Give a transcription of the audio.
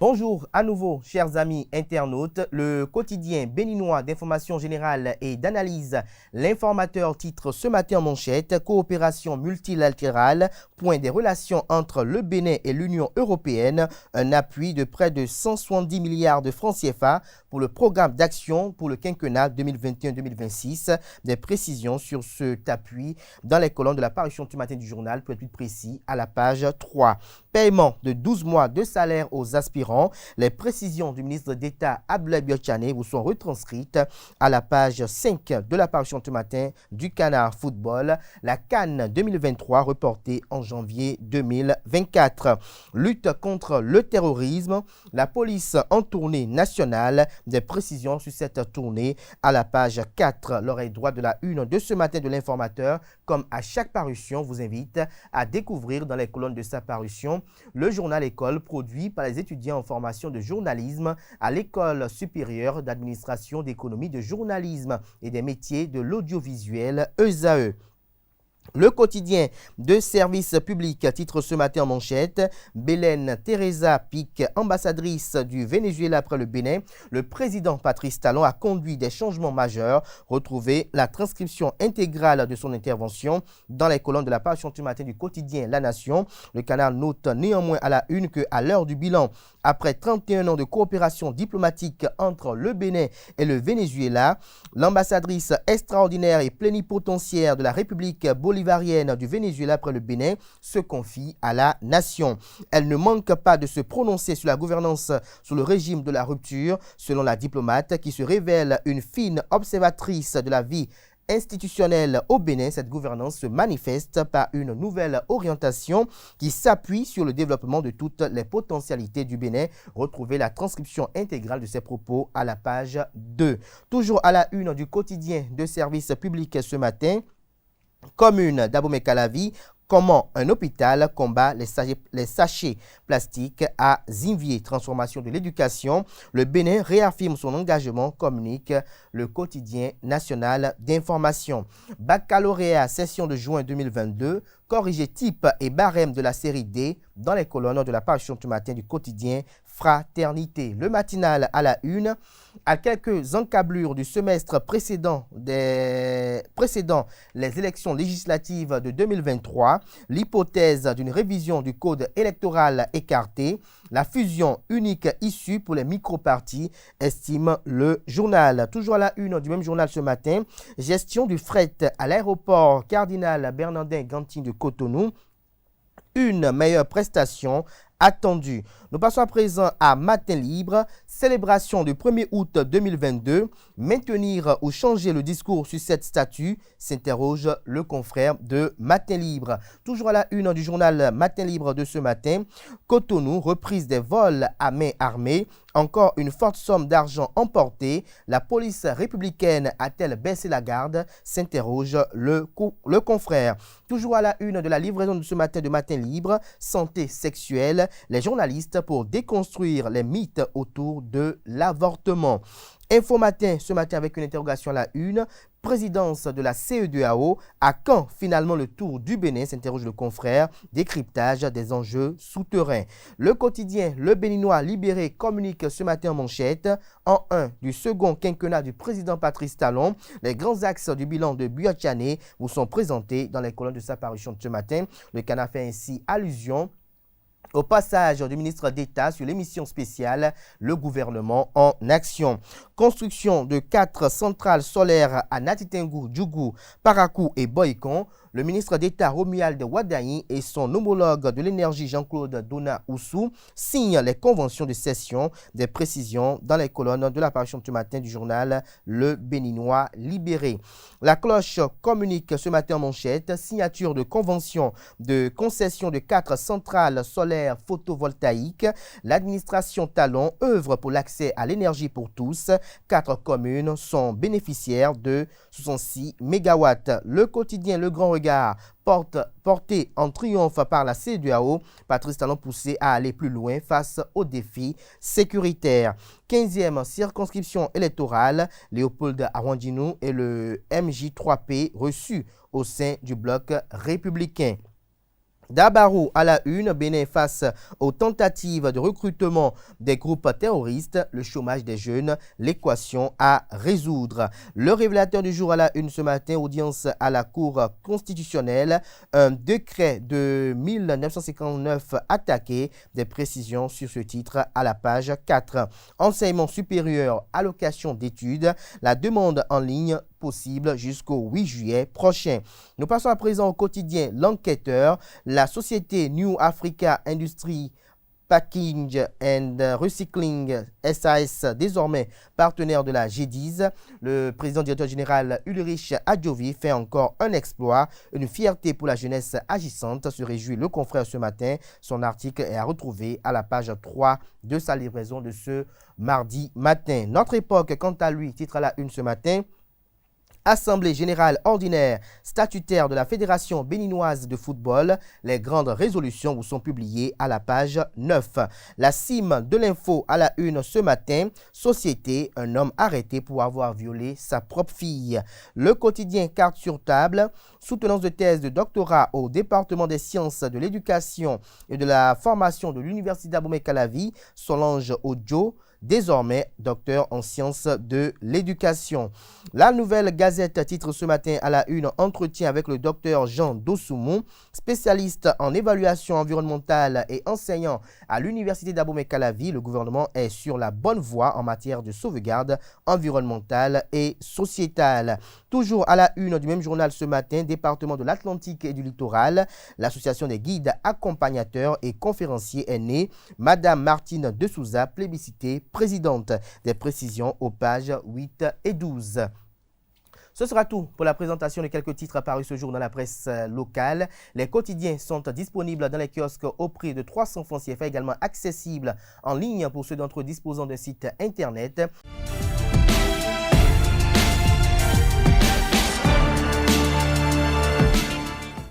Bonjour à nouveau, chers amis internautes. Le quotidien béninois d'information générale et d'analyse, l'informateur titre ce matin en manchette: coopération multilatérale, point des relations entre le Bénin et l'Union européenne, un appui de près de 170 milliards de francs CFA pour le programme d'action pour le quinquennat 2021-2026. Des précisions sur cet appui dans les colonnes de la parution du matin du journal, pour être plus précis, à la page 3. Paiement de 12 mois de salaire aux aspirants. Les précisions du ministre d'État Abdoulaye Biotchane vous sont retranscrites à la page 5 de la parution du matin du Canard Football. La CAN 2023 reportée en janvier 2024. Lutte contre le terrorisme. La police en tournée nationale. Des précisions sur cette tournée à la page 4. L'oreille droite de la une de ce matin de l'informateur. Comme à chaque parution, vous invite à découvrir dans les colonnes de sa parution le journal École produit par les étudiants en formation de journalisme à l'École supérieure d'administration d'économie de journalisme et des métiers de l'audiovisuel ESAE. Le quotidien de service public titre ce matin en manchette: Belén Teresa Pique, ambassadrice du Venezuela après le Bénin. Le président Patrice Talon a conduit des changements majeurs. Retrouvez la transcription intégrale de son intervention dans les colonnes de la parution du matin du quotidien La Nation. Le Canard note néanmoins à la une qu'à l'heure du bilan, après 31 ans de coopération diplomatique entre le Bénin et le Venezuela, l'ambassadrice extraordinaire et plénipotentiaire de la République bolivarienne du Venezuela après le Bénin se confie à la nation. Elle ne manque pas de se prononcer sur la gouvernance sous le régime de la rupture, selon la diplomate qui se révèle une fine observatrice de la vie institutionnelle au Bénin. Cette gouvernance se manifeste par une nouvelle orientation qui s'appuie sur le développement de toutes les potentialités du Bénin. Retrouvez la transcription intégrale de ces propos à la page 2. Toujours à la une du quotidien de service public ce matin, commune d'Abomey-Calavi, comment un hôpital combat les sachets plastiques à Zinvier. Transformation de l'éducation. Le Bénin réaffirme son engagement, communique le quotidien national d'information. Baccalauréat session de juin 2022. Corriger type et barème de la série D dans les colonnes de la parution du matin du quotidien Fraternité. Le matinal à la une. À quelques encablures du semestre précédent les élections législatives de 2023, l'hypothèse d'une révision du code électoral écartée, la fusion unique issue pour les micro-partis, estime le journal. Toujours à la une du même journal ce matin, gestion du fret à l'aéroport Cardinal Bernardin Gantin de Cotonou, une meilleure prestation attendue. Nous passons à présent à Matin Libre, célébration du 1er août 2022. Maintenir ou changer le discours sur cette statue, s'interroge le confrère de Matin Libre. Toujours à la une du journal Matin Libre de ce matin, Cotonou, reprise des vols à main armée. Encore une forte somme d'argent emportée. La police républicaine a-t-elle baissé la garde, s'interroge le confrère. Toujours à la une de la livraison de ce matin de Matin Libre, santé sexuelle, les journalistes pour déconstruire les mythes autour de l'avortement. Info Matin, ce matin avec une interrogation à la une. Présidence de la CEDEAO, à quand finalement le tour du Bénin, s'interroge le confrère. Décryptage des enjeux souterrains. Le quotidien Le Béninois libéré communique ce matin en manchette. En 1 du second quinquennat du président Patrice Talon, les grands axes du bilan de Biotchane vous sont présentés dans les colonnes de sa parution de ce matin. Le Canard fait ainsi allusion au passage du ministre d'État sur l'émission spéciale Le gouvernement en action. Construction de 4 centrales solaires à Natitengu, Djougou, Parakou et Boycon. Le ministre d'État Romuald Wadayi et son homologue de l'énergie Jean-Claude Dona Oussou signent les conventions de cession. Des précisions dans les colonnes de la parution du matin du journal Le Béninois libéré. La cloche communique ce matin en manchette. Signature de convention de concession de 4 centrales solaires photovoltaïques. L'administration Talon œuvre pour l'accès à l'énergie pour tous. 4 communes sont bénéficiaires de 66 MW. Le quotidien Le Grand Regard, porté en triomphe par la CEDEAO, Patrice Talon poussé à aller plus loin face aux défis sécuritaires. 15e circonscription électorale, Léopold Arwandinou et le MJ3P reçus au sein du bloc républicain. Dabarou à la une, Bénin face aux tentatives de recrutement des groupes terroristes, le chômage des jeunes, l'équation à résoudre. Le révélateur du jour à la une ce matin, audience à la Cour constitutionnelle, un décret de 1959 attaqué, des précisions sur ce titre à la page 4. Enseignement supérieur, allocation d'études, la demande en ligne possible jusqu'au 8 juillet prochain. Nous passons à présent au quotidien L'Enquêteur. La société New Africa Industry Packaging and Recycling SAS, désormais partenaire de la G10. Le président directeur général Ulrich Adjovi fait encore un exploit, une fierté pour la jeunesse agissante, se réjouit le confrère ce matin. Son article est à retrouver à la page 3 de sa livraison de ce mardi matin. Notre époque, quant à lui, titre à la une ce matin. Assemblée générale ordinaire statutaire de la Fédération béninoise de football, les grandes résolutions vous sont publiées à la page 9. La cime de l'info à la une ce matin, société, un homme arrêté pour avoir violé sa propre fille. Le quotidien carte sur table, soutenance de thèse de doctorat au département des sciences de l'éducation et de la formation de l'Université d'Abomey-Calavi, Solange Odjo, désormais docteur en sciences de l'éducation. La Nouvelle Gazette titre ce matin à la une, entretien avec le docteur Jean Dossoumou, spécialiste en évaluation environnementale et enseignant à l'Université d'Abomey-Calavi. Le gouvernement est sur la bonne voie en matière de sauvegarde environnementale et sociétale. Toujours à la une du même journal ce matin, département de l'Atlantique et du Littoral, l'association des guides accompagnateurs et conférenciers est née. Madame Martine de Souza, plébiscitée présidente. Des précisions aux pages 8 et 12. Ce sera tout pour la présentation de quelques titres apparus ce jour dans la presse locale. Les quotidiens sont disponibles dans les kiosques au prix de 300 francs CFA, également accessibles en ligne pour ceux d'entre eux disposant d'un site internet.